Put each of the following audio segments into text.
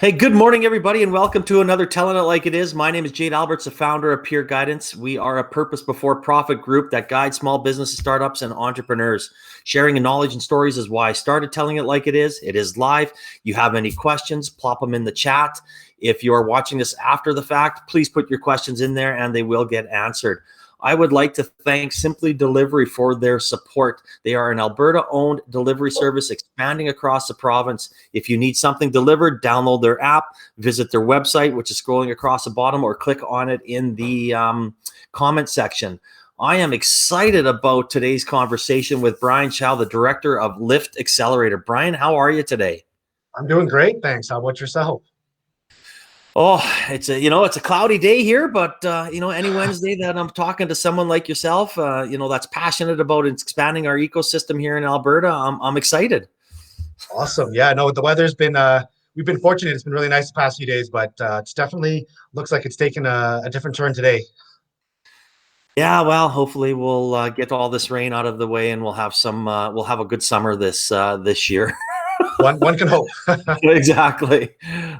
Hey, good morning, everybody, and welcome to another Telling It Like It Is. My name is Jade Alberts, the founder of Peer Guidance. We are a purpose before profit group that guides small businesses, startups, and entrepreneurs. Sharing knowledge and stories is why I started Telling It Like It Is. It is live. You have any questions, plop them in the chat. If you are watching this after the fact, please put your questions in there and they will get answered. I would like to thank Simply Delivery for their support. They are an Alberta-owned delivery service expanding across the province. If you need something delivered, download their app, visit their website, which is scrolling across the bottom, or click on it in the comment section. I am excited about today's conversation with Bryan Chow, the director of Lift Accelerator. Bryan, how are you today? I'm doing great, thanks. How about yourself? Oh, it's a cloudy day here, but any Wednesday that I'm talking to someone like yourself, that's passionate about expanding our ecosystem here in Alberta, I'm excited. Awesome. Yeah, no, the weather's been we've been fortunate. It's been really nice the past few days, but it's definitely looks like it's taken a different turn today. Yeah, well, hopefully we'll get all this rain out of the way, and we'll have a good summer this year. One can hope. Exactly,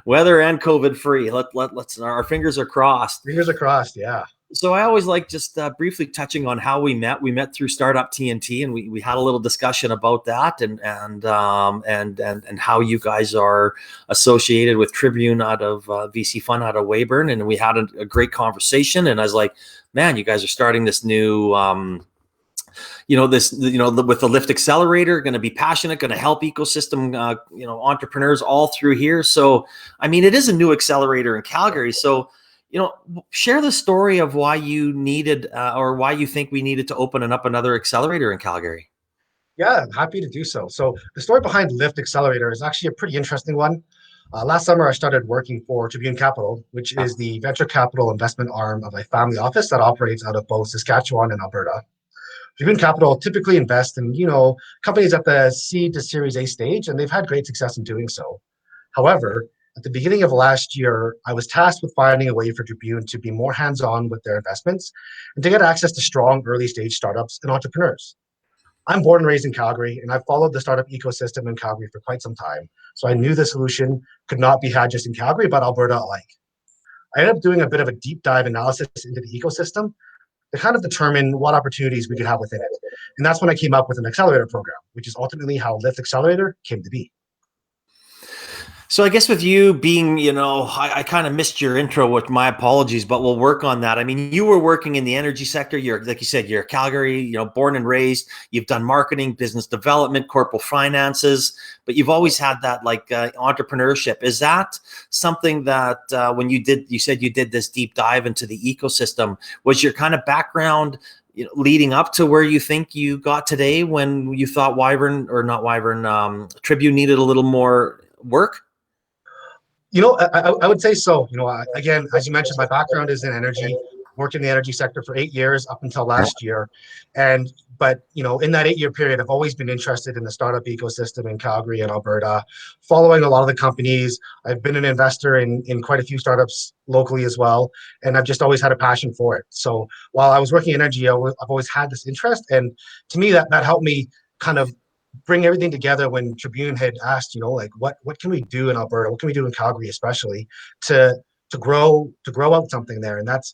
weather and COVID free. Let's our fingers are crossed. Fingers are crossed. Yeah. So I always like just briefly touching on how we met. We met through Startup TNT, and we had a little discussion about that, and how you guys are associated with Tribune out of VC Fund out of Weyburn, and we had a great conversation. And I was like, man, you guys are starting this new. With the Lift Accelerator, going to be passionate, going to help ecosystem, entrepreneurs all through here. So, I mean, it is a new accelerator in Calgary. So, share the story of why you needed or why you think we needed to open up another accelerator in Calgary. Yeah, I'm happy to do so. So the story behind Lift Accelerator is actually a pretty interesting one. Last summer, I started working for Tribune Capital, which is the venture capital investment arm of a family office that operates out of both Saskatchewan and Alberta. Tribune Capital typically invest in, companies at the seed to Series A stage, and they've had great success in doing so. However, at the beginning of last year, I was tasked with finding a way for Tribune to be more hands-on with their investments and to get access to strong early-stage startups and entrepreneurs. I'm born and raised in Calgary, and I've followed the startup ecosystem in Calgary for quite some time. So I knew the solution could not be had just in Calgary, but Alberta alike. I ended up doing a bit of a deep dive analysis into the ecosystem to kind of determine what opportunities we could have within it. And that's when I came up with an accelerator program, which is ultimately how Lift Accelerator came to be. So I guess with you being, I kind of missed your intro with my apologies, but we'll work on that. I mean, you were working in the energy sector. You're, like you said, you're Calgary, born and raised. You've done marketing, business development, corporate finances, but you've always had that entrepreneurship. Is that something that when you said you did this deep dive into the ecosystem, was your kind of background leading up to where you think you got today when you thought Tribune needed a little more work? I would say so. Again, as you mentioned, my background is in energy, worked in the energy sector for 8 years up until last year. But in that 8-year period, I've always been interested in the startup ecosystem in Calgary and Alberta, following a lot of the companies. I've been an investor in quite a few startups locally as well. And I've just always had a passion for it. So while I was working in energy, I've always had this interest. And to me, that helped me kind of bring everything together when Tribune had asked, what can we do in Alberta? What can we do in Calgary, especially to grow out something there? And that's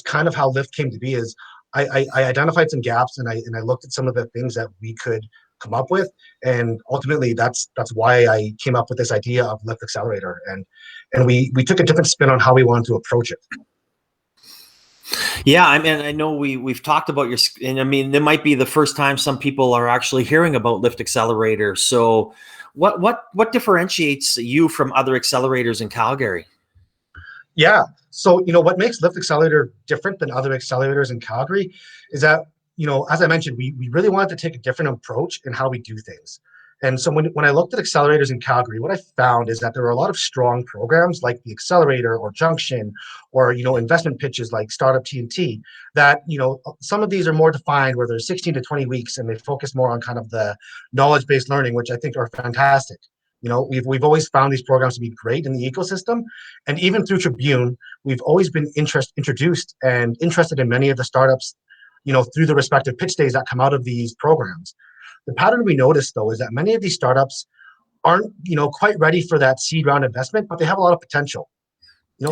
kind of how Lyft came to be. Is I identified some gaps and I looked at some of the things that we could come up with, and ultimately that's why I came up with this idea of Lift Accelerator, and we took a different spin on how we wanted to approach it. Yeah, I mean, I know we've talked about and I mean, it might be the first time some people are actually hearing about Lift Accelerator. So, what differentiates you from other accelerators in Calgary? Yeah, so what makes Lift Accelerator different than other accelerators in Calgary is that as I mentioned, we really wanted to take a different approach in how we do things. And so when I looked at accelerators in Calgary, what I found is that there are a lot of strong programs like the Accelerator or Junction, or investment pitches like Startup TNT, that some of these are more defined, where there's 16 to 20 weeks, and they focus more on kind of the knowledge-based learning, which I think are fantastic. We've always found these programs to be great in the ecosystem, and even through Tribune, we've always been introduced and interested in many of the startups, through the respective pitch days that come out of these programs. The pattern we noticed, though, is that many of these startups aren't, quite ready for that seed round investment, but they have a lot of potential.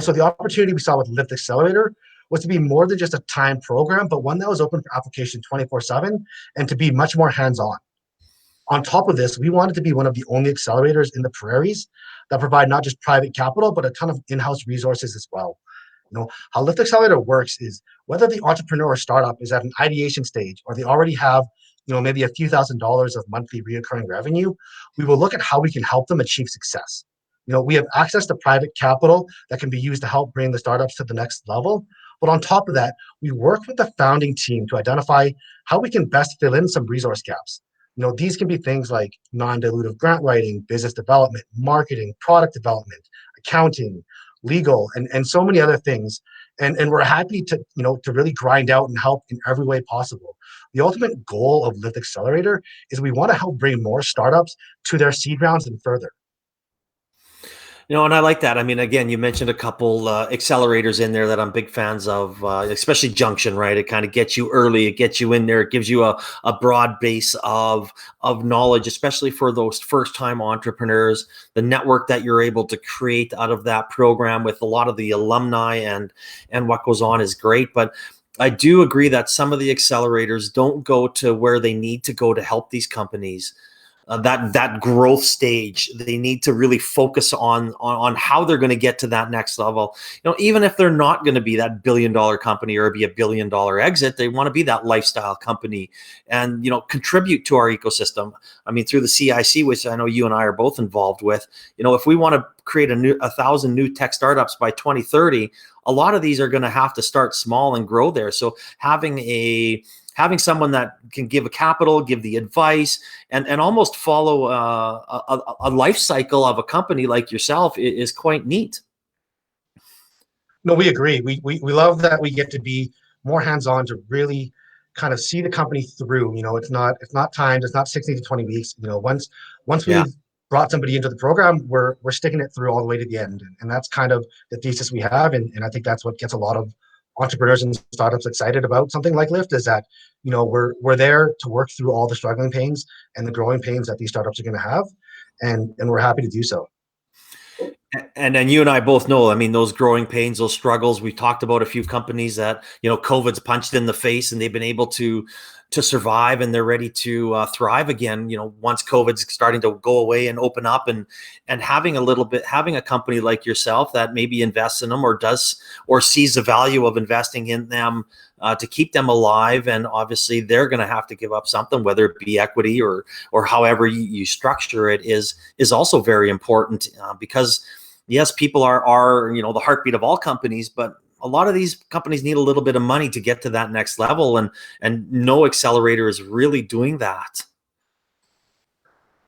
So the opportunity we saw with Lift Accelerator was to be more than just a time program, but one that was open for application 24/7 and to be much more hands-on. On top of this, we wanted to be one of the only accelerators in the prairies that provide not just private capital, but a ton of in-house resources as well. How Lyft Accelerator works is whether the entrepreneur or startup is at an ideation stage or they already have, maybe a few $1,000s of monthly recurring revenue, we will look at how we can help them achieve success. We have access to private capital that can be used to help bring the startups to the next level. But on top of that, we work with the founding team to identify how we can best fill in some resource gaps. These can be things like non-dilutive grant writing, business development, marketing, product development, accounting, legal, and so many other things. And we're happy to really grind out and help in every way possible. The ultimate goal of Lift Accelerator is we want to help bring more startups to their seed rounds and further. And I like that. I mean, again, you mentioned a couple accelerators in there that I'm big fans of, especially Junction, right? It kind of gets you early, it gets you in there, it gives you a broad base of knowledge, especially for those first-time entrepreneurs. The network that you're able to create out of that program with a lot of the alumni and what goes on is great. But I do agree that some of the accelerators don't go to where they need to go to help these companies. That growth stage, they need to really focus on how they're going to get to that next level. Even if they're not going to be that $1 billion company or be a $1 billion exit, they want to be that lifestyle company and contribute to our ecosystem. I mean, through the CIC, which I know you and I are both involved with. If we want to create 1,000 new tech startups by 2030, a lot of these are going to have to start small and grow there. So having someone that can give a capital, give the advice, and almost follow a life cycle of a company like yourself is quite neat. No, we agree. We love that we get to be more hands-on to really kind of see the company through. It's not timed. It's not 60 to 20 weeks. Once Yeah. we've brought somebody into the program, we're sticking it through all the way to the end, and that's kind of the thesis we have. And I think that's what gets a lot of entrepreneurs and startups excited about something like Lyft, is that we're there to work through all the struggling pains and the growing pains that these startups are going to have, and we're happy to do so. And then you and I both know, I mean, those growing pains, those struggles. We've talked about a few companies that, COVID's punched in the face and they've been able to survive and they're ready to thrive again. Once COVID's starting to go away and open up, and having a company like yourself that maybe invests in them or sees the value of investing in them to keep them alive. And obviously they're going to have to give up something, whether it be equity or however you structure it is also very important because yes, people are the heartbeat of all companies, but a lot of these companies need a little bit of money to get to that next level, and no accelerator is really doing that.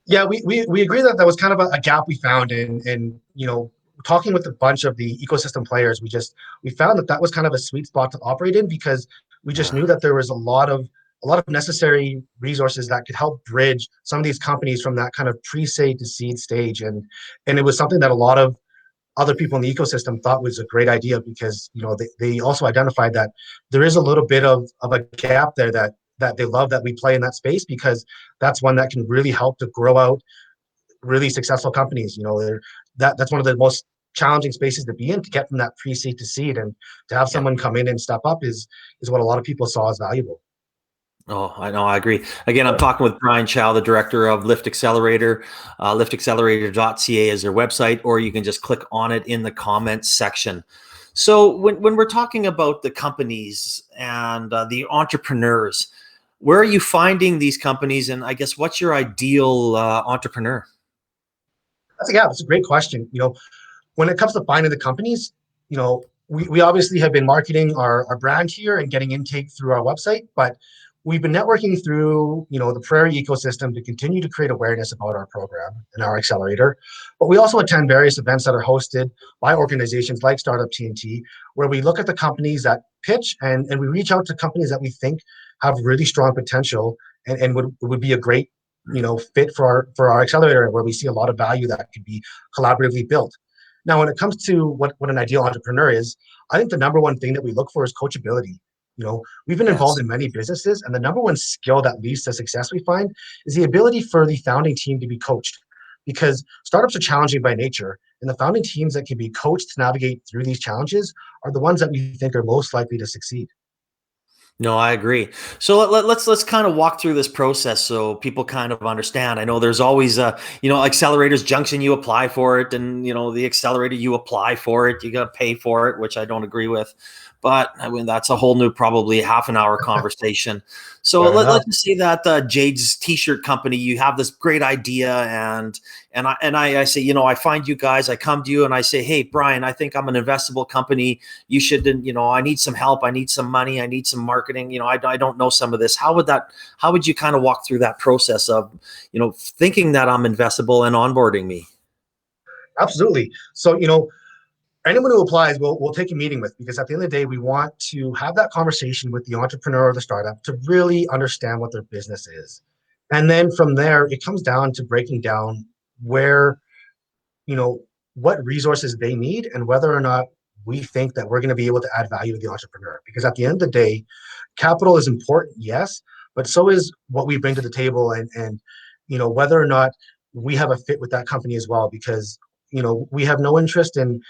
Yeah, we agree that that was kind of a gap we found in talking with a bunch of the ecosystem players. We found that was kind of a sweet spot to operate in, because we just knew that there was a lot of necessary resources that could help bridge some of these companies from that kind of pre-seed to seed stage, and it was something that a lot of other people in the ecosystem thought was a great idea, because they also identified that there is a little bit of a gap there that they love that we play in that space, because that's one that can really help to grow out really successful companies. That's one of the most challenging spaces to be in, to get from that pre-seed to seed, and to have someone come in and step up is what a lot of people saw as valuable. Oh, I know. I agree. Again, I'm talking with Bryan Chow, the director of Lift Accelerator. Liftaccelerator.ca is their website, or you can just click on it in the comments section. So when we're talking about the companies and the entrepreneurs, where are you finding these companies? And I guess, what's your ideal entrepreneur? That's a great question. When it comes to finding the companies, we obviously have been marketing our brand here and getting intake through our website, but we've been networking through, the Prairie ecosystem to continue to create awareness about our program and our accelerator. But we also attend various events that are hosted by organizations like Startup TNT, where we look at the companies that pitch, and we reach out to companies that we think have really strong potential and would be a great, fit for our accelerator, where we see a lot of value that could be collaboratively built. Now, when it comes to what an ideal entrepreneur is, I think the number one thing that we look for is coachability. We've been involved in many businesses, and the number one skill that leads to success we find is the ability for the founding team to be coached. because startups are challenging by nature, and the founding teams that can be coached to navigate through these challenges are the ones that we think are most likely to succeed. No, I agree. So let's kind of walk through this process so people kind of understand. I know there's always accelerators junction, you apply for it, and the accelerator, you apply for it, you got to pay for it, which I don't agree with. But I mean, that's a whole new, probably half an hour conversation. So Fair enough. let's just say that Jade's t-shirt company, you have this great idea, and I say, I find you guys, I come to you and I say, hey, Bryan, I think I'm an investable company. You should, I need some help. I need some money. I need some marketing. I don't know some of this. How would you kind of walk through that process of, thinking that I'm investable and onboarding me? Absolutely. So, anyone who applies, we'll take a meeting with, because at the end of the day, we want to have that conversation with the entrepreneur or the startup to really understand what their business is. And then from there, it comes down to breaking down where, you know, what resources they need and whether or not we think that we're going to be able to add value to the entrepreneur. Because at the end of the day, capital is important, yes, but so is what we bring to the table, and whether or not we have a fit with that company as well. Because we have no interest in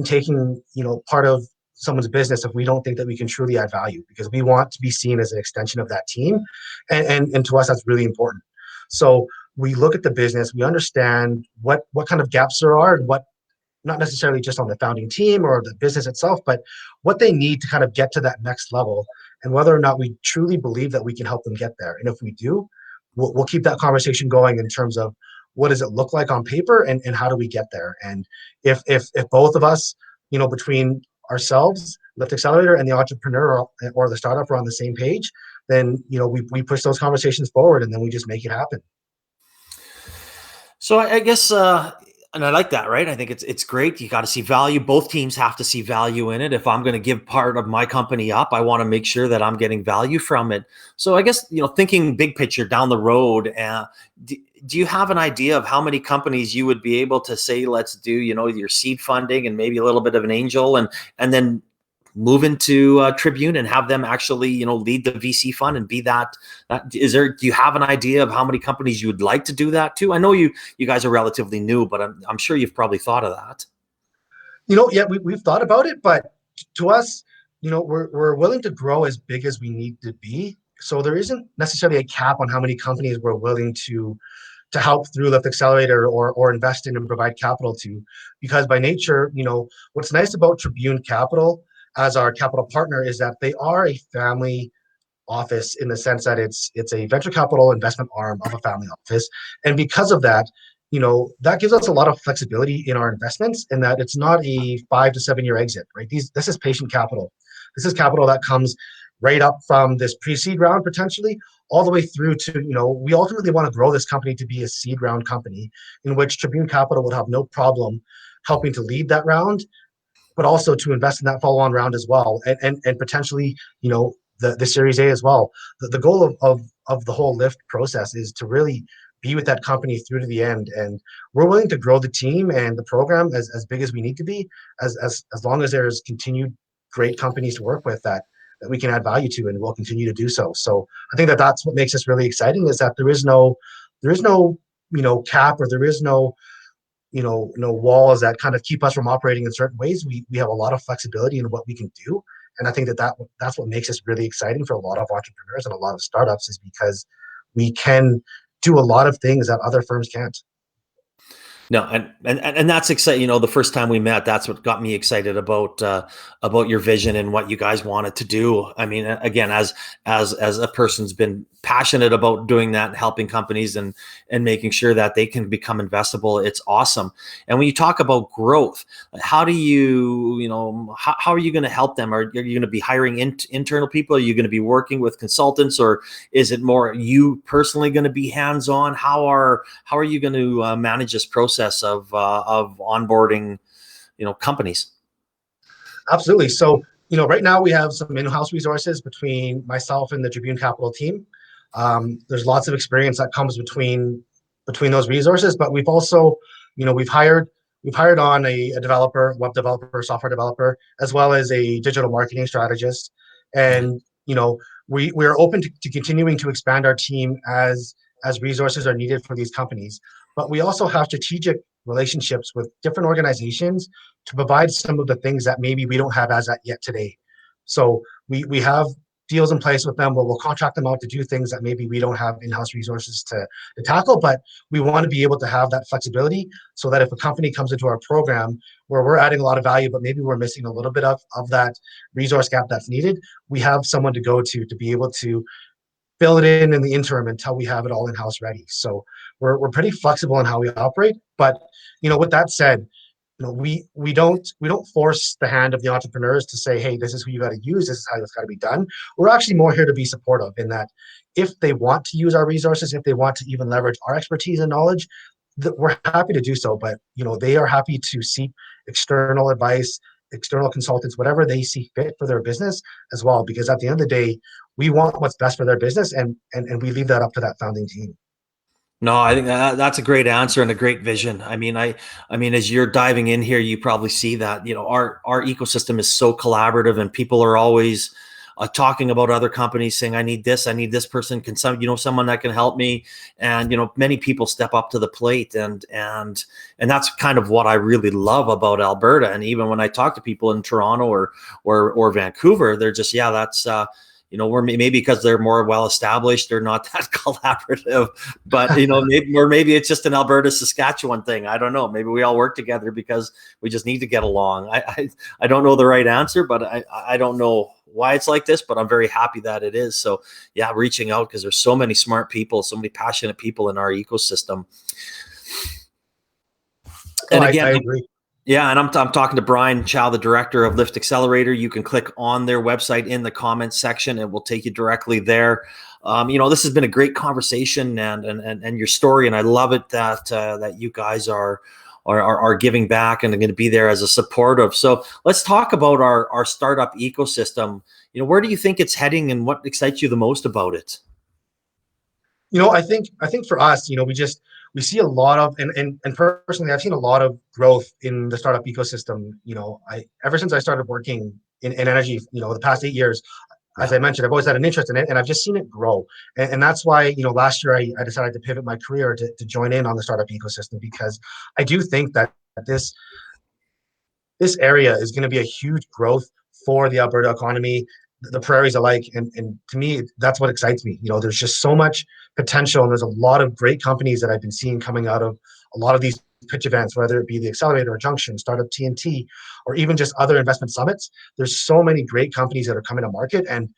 taking part of someone's business if we don't think that we can truly add value, because we want to be seen as an extension of that team, and to us that's really important. So we look at the business, we understand what kind of gaps there are, and what, not necessarily just on the founding team or the business itself, but what they need to kind of get to that next level, and whether or not we truly believe that we can help them get there. And if we do, we'll keep that conversation going in terms of what does it look like on paper, and how do we get there. And if both of us, between ourselves, Lift Accelerator, and the entrepreneur or the startup are on the same page, then we push those conversations forward, and then we just make it happen. So I guess, and I like that, right? I think it's great. You got to see value. Both teams have to see value in it. If I'm going to give part of my company up, I want to make sure that I'm getting value from it. So I guess, thinking big picture down the road, do you have an idea of how many companies you would be able to say, let's do, your seed funding and maybe a little bit of an angel, and then move into Tribune and have them actually, lead the VC fund and be that do you have an idea of how many companies you would like to do that to? I know you guys are relatively new, but I'm sure you've probably thought of that. Yeah, we've thought about it, but to us, we're willing to grow as big as we need to be. So there isn't necessarily a cap on how many companies we're willing to help through Lift Accelerator, or invest in and provide capital to. Because by nature, what's nice about Tribune Capital as our capital partner is that they are a family office, in the sense that it's a venture capital investment arm of a family office. And because of that, that gives us a lot of flexibility in our investments, in that it's not a 5 to 7 year exit, right? This is patient capital. This is capital that comes right up from this pre-seed round, potentially all the way through to, we ultimately want to grow this company to be a seed round company, in which Tribune Capital would have no problem helping to lead that round, but also to invest in that follow-on round as well, and potentially, the Series A as well. The goal of the whole Lyft process is to really be with that company through to the end, and we're willing to grow the team and the program as big as we need to be, as long as there's continued great companies to work with that we can add value to, and we'll continue to do so. So I think that that's what makes us really exciting, is that there is no cap, or there is no walls that kind of keep us from operating in certain ways. We have a lot of flexibility in what we can do, and I think that's what makes us really exciting for a lot of entrepreneurs and a lot of startups, is because we can do a lot of things that other firms can't. No, and that's exciting. The first time we met, that's what got me excited about your vision and what you guys wanted to do. I mean, again, as a person's been passionate about doing that and helping companies and making sure that they can become investable, it's awesome. And when you talk about growth, how do how are you going to help them? Are you going to be hiring internal people? Are you going to be working with consultants, or is it more you personally going to be hands on? How are you going to manage this process of onboarding, companies? Absolutely. So, right now we have some in-house resources between myself and the Tribune Capital team. There's lots of experience that comes between those resources, but we've also, we've hired on a developer, web developer, software developer, as well as a digital marketing strategist. And, we're open to continuing to expand our team as resources are needed for these companies. but we also have strategic relationships with different organizations to provide some of the things that maybe we don't have as at yet today. So we have deals in place with them where we'll contract them out to do things that maybe we don't have in-house resources to tackle, but we want to be able to have that flexibility so that if a company comes into our program where we're adding a lot of value, but maybe we're missing a little bit of that resource gap that's needed, we have someone to go to be able to fill it in the interim until we have it all in-house ready. So we're pretty flexible in how we operate. But with that said, we don't force the hand of the entrepreneurs to say, hey, this is who you got to use, this is how it's got to be done. We're actually more here to be supportive in that if they want to use our resources, if they want to even leverage our expertise and knowledge, that we're happy to do so. But they are happy to seek external advice, external consultants, whatever they see fit for their business as well. Because at the end of the day, we want what's best for their business, and we leave that up to that founding team. No, I think that's a great answer and a great vision. I mean, as you're diving in here, you probably see that our ecosystem is so collaborative, and people are always talking about other companies, saying, "I need this person. Can someone that can help me?" And many people step up to the plate, and that's kind of what I really love about Alberta. And even when I talk to people in Toronto or Vancouver, they're just, yeah, that's. We're maybe because they're more well established, they're not that collaborative, but maybe it's just an Alberta, Saskatchewan thing. I don't know. Maybe we all work together because we just need to get along. I don't know the right answer, but I don't know why it's like this, but I'm very happy that it is. So yeah, reaching out because there's so many smart people, so many passionate people in our ecosystem. And again, I agree. Yeah, and I'm talking to Bryan Chow, the director of Lift Accelerator. You can click on their website in the comments section. It will take you directly there. This has been a great conversation and your story, and I love it that you guys are giving back and are going to be there as a supportive. So let's talk about our startup ecosystem. Where do you think it's heading, and what excites you the most about it? I think for us, we see a lot of, and personally, I've seen a lot of growth in the startup ecosystem. I ever since I started working in energy, the past 8 years, as I mentioned, I've always had an interest in it, and I've just seen it grow. And that's why, last year I decided to pivot my career to join in on the startup ecosystem, because I do think that this area is going to be a huge growth for the Alberta economy, the prairies alike. And to me, that's what excites me. There's just so much potential, and there's a lot of great companies that I've been seeing coming out of a lot of these pitch events, whether it be the Accelerator or Junction, Startup TNT, or even just other investment summits. There's so many great companies that are coming to market. And,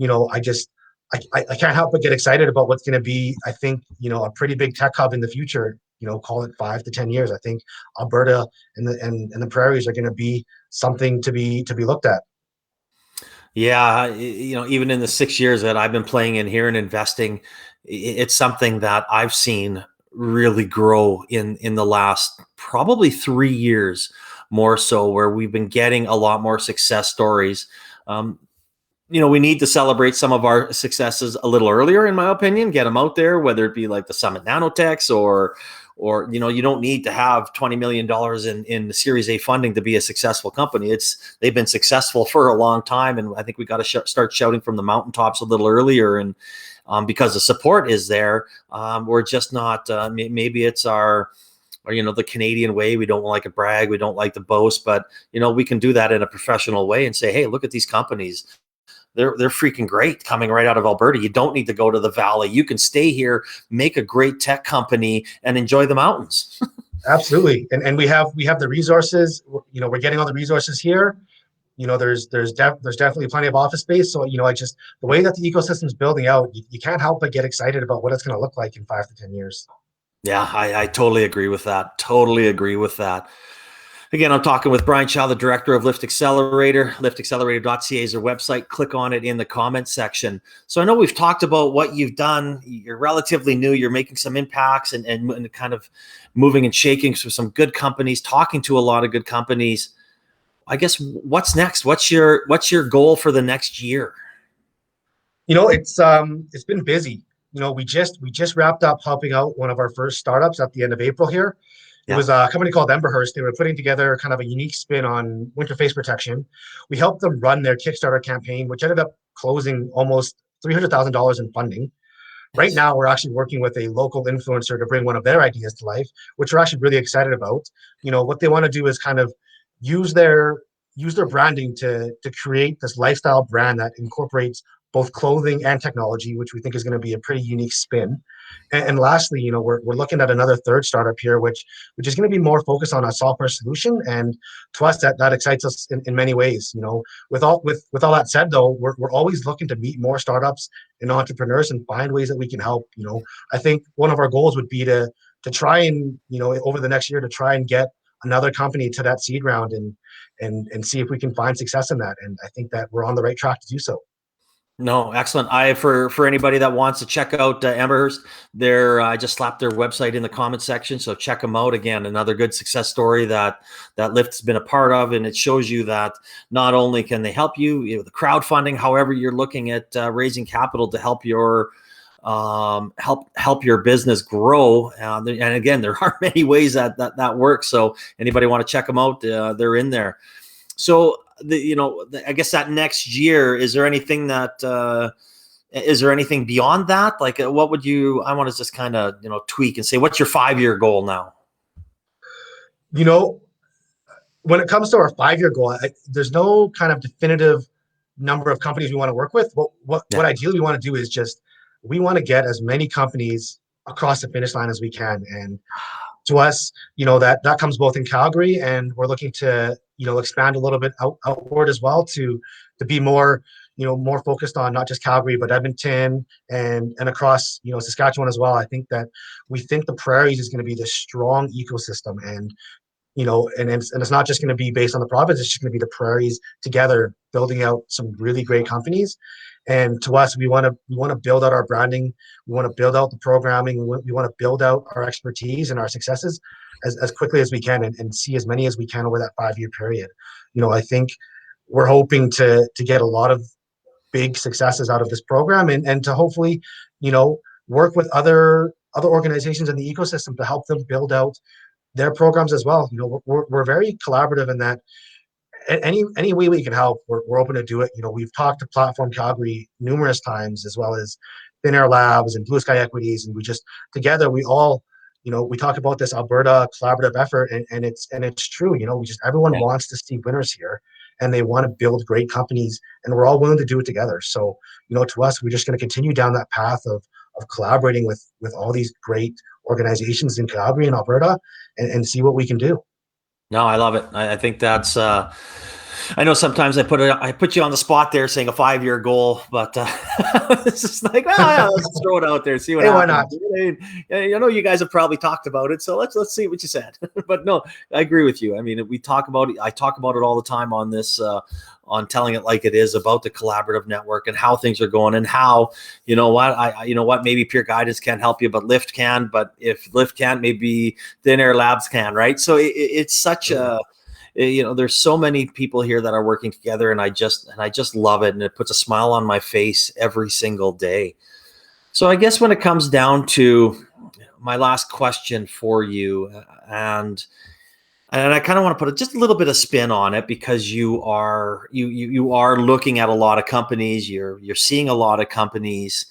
I can't help but get excited about what's going to be, I think, a pretty big tech hub in the future. Call it 5 to 10 years. I think Alberta and the prairies are going to be something to be looked at. Yeah, even in the 6 years that I've been playing in here and investing, it's something that I've seen really grow in the last probably 3 years, more so, where we've been getting a lot more success stories. We need to celebrate some of our successes a little earlier, in my opinion, get them out there, whether it be like the Summit Nanotechs or you don't need to have $20 million in the Series A funding to be a successful company. They've been successful for a long time, and I think we got to start shouting from the mountaintops a little earlier. And because the support is there, we're just not. Maybe it's or the Canadian way. We don't like to brag, we don't like to boast, but we can do that in a professional way and say, hey, look at these companies. They're freaking great coming right out of Alberta. You don't need to go to the valley. You can stay here, make a great tech company, and enjoy the mountains. Absolutely. And we have the resources. We're getting all the resources here. There's definitely plenty of office space. So the way that the ecosystem is building out, you can't help but get excited about what it's going to look like in 5 to 10 years. Yeah, I totally agree with that. Totally agree with that. Again, I'm talking with Bryan Chow, the director of Lift Accelerator. LiftAccelerator.ca is their website. Click on it in the comments section. So I know we've talked about what you've done. You're relatively new. You're making some impacts and kind of moving and shaking for some good companies, talking to a lot of good companies. I guess what's next? What's your goal for the next year? It's been busy. We just wrapped up helping out one of our first startups at the end of April here. It was a company called Emberhurst. They were putting together kind of a unique spin on winter face protection. We helped them run their Kickstarter campaign, which ended up closing almost $300,000 in funding. Right now, we're actually working with a local influencer to bring one of their ideas to life, which we're actually really excited about. What they want to do is kind of use their branding to create this lifestyle brand that incorporates both clothing and technology, which we think is going to be a pretty unique spin. And lastly, we're looking at another third startup here, which is going to be more focused on a software solution. And to us, that excites us in many ways. With all that said, though, we're always looking to meet more startups and entrepreneurs and find ways that we can help. I think one of our goals would be to try and over the next year to try and get another company to that seed round and see if we can find success in that. And I think that we're on the right track to do so. No, excellent. For anybody that wants to check out Amberhurst, I just slapped their website in the comment section, so check them out. Again, another good success story that Lyft's been a part of, and it shows you that not only can they help you, the crowdfunding, however you're looking at raising capital to help your help your business grow. And again, there are many ways that works. So anybody want to check them out, they're in there. So I guess that next year, is there anything beyond that? Like, what would I want to just kind of, tweak and say, what's your 5-year goal now? When it comes to our 5-year goal, there's no kind of definitive number of companies we want to work with. What ideally we want to do is we want to get as many companies across the finish line as we can. And to us, that comes both in Calgary, and we're looking to, expand a little bit outward as well to be more, more focused on not just Calgary, but Edmonton and across, Saskatchewan as well. I think that we think the prairies is going to be this strong ecosystem, and it's not just going to be based on the province. It's just going to be the prairies together, building out some really great companies. And to us, we want to build out our branding. We want to build out the programming. We want to build out our expertise and our successes as quickly as we can, and see as many as we can over that 5-year period. I think we're hoping to get a lot of big successes out of this program, and to hopefully, work with other organizations in the ecosystem to help them build out their programs as well. We're very collaborative in that. Any way we can help, we're open to do it. We've talked to Platform Calgary numerous times, as well as Thin Air Labs and Blue Sky Equities, and together we all, we talk about this Alberta collaborative effort, and it's true. Everyone wants to see winners here, and they want to build great companies, and we're all willing to do it together. So, to us, we're just going to continue down that path of collaborating with all these great organizations in Calgary and Alberta, and see what we can do. No, I love it. I think that's. I know sometimes I put you on the spot there saying a 5-year goal, but it's just like, let's throw it out there, see what happens. Why not? I know you guys have probably talked about it, so let's see what you said. But no, I agree with you. I mean, I talk about it all the time on this, on Telling It Like It Is, about the collaborative network and how things are going, and how, maybe Peer Guidance can't help you, but Lyft can. But if Lyft can't, maybe Thin Air Labs can, right? So it's such a there's so many people here that are working together, and I just love it, and it puts a smile on my face every single day. So I guess when it comes down to my last question for you, and I kind of want to put just a little bit of spin on it, because you are looking at a lot of companies, you're seeing a lot of companies,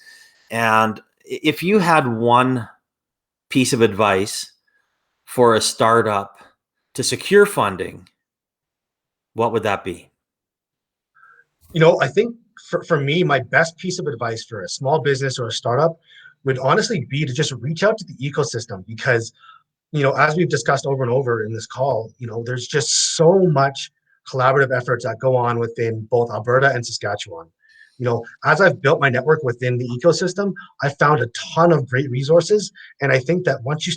and if you had one piece of advice for a startup to secure funding, what would that be? I think for me, my best piece of advice for a small business or a startup would honestly be to just reach out to the ecosystem, because, as we've discussed over and over in this call, there's just so much collaborative efforts that go on within both Alberta and Saskatchewan. As I've built my network within the ecosystem, I've found a ton of great resources. And I think that once you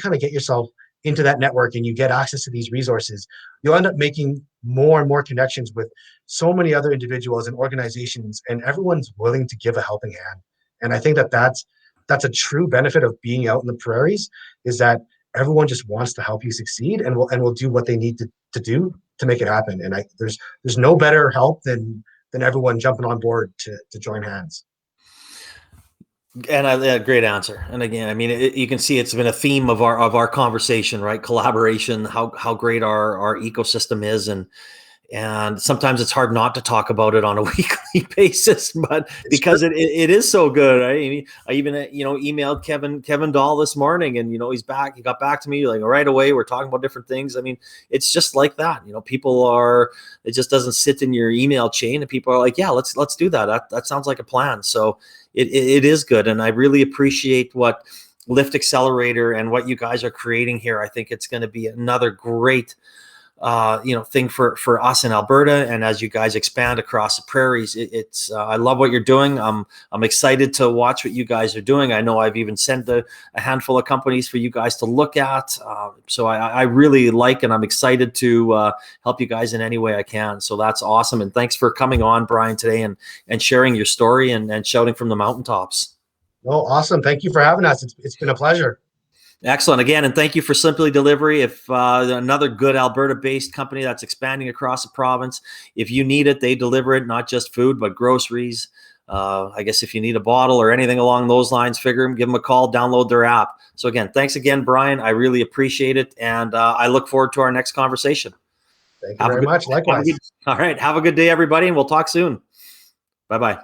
kind of get yourself into that network and you get access to these resources, you'll end up making more and more connections with so many other individuals and organizations, and everyone's willing to give a helping hand. And I think that that's a true benefit of being out in the prairies, is that everyone just wants to help you succeed, and will do what they need to do to make it happen. And there's no better help than everyone jumping on board to join hands. And a great answer. And again, I mean, you can see it's been a theme of our conversation, right? Collaboration, how great our ecosystem is, and And sometimes it's hard not to talk about it on a weekly basis, but It's because it is so good. I even emailed Kevin Dahl this morning, and he's back. He got back to me like right away. We're talking about different things. I mean, it's just like that. It just doesn't sit in your email chain, and people are like, yeah, let's do that. That sounds like a plan. So it is good, and I really appreciate what Lift Accelerator and what you guys are creating here. I think it's going to be another great thing for us in Alberta, and as you guys expand across the prairies, I love what you're doing. I'm excited to watch what you guys are doing. I know I've even sent a handful of companies for you guys to look at. So I really like, and I'm excited to help you guys in any way I can. So that's awesome, and thanks for coming on, Bryan, today and sharing your story and shouting from the mountaintops. Oh, awesome! Thank you for having us. It's been a pleasure. Excellent. Again, and thank you for Simply Delivery. If another good Alberta-based company that's expanding across the province, if you need it, they deliver it, not just food, but groceries. I guess if you need a bottle or anything along those lines, give them a call, download their app. So again, thanks again, Bryan. I really appreciate it, and I look forward to our next conversation. Thank you very much. Likewise. All right. Have a good day, everybody, and we'll talk soon. Bye-bye.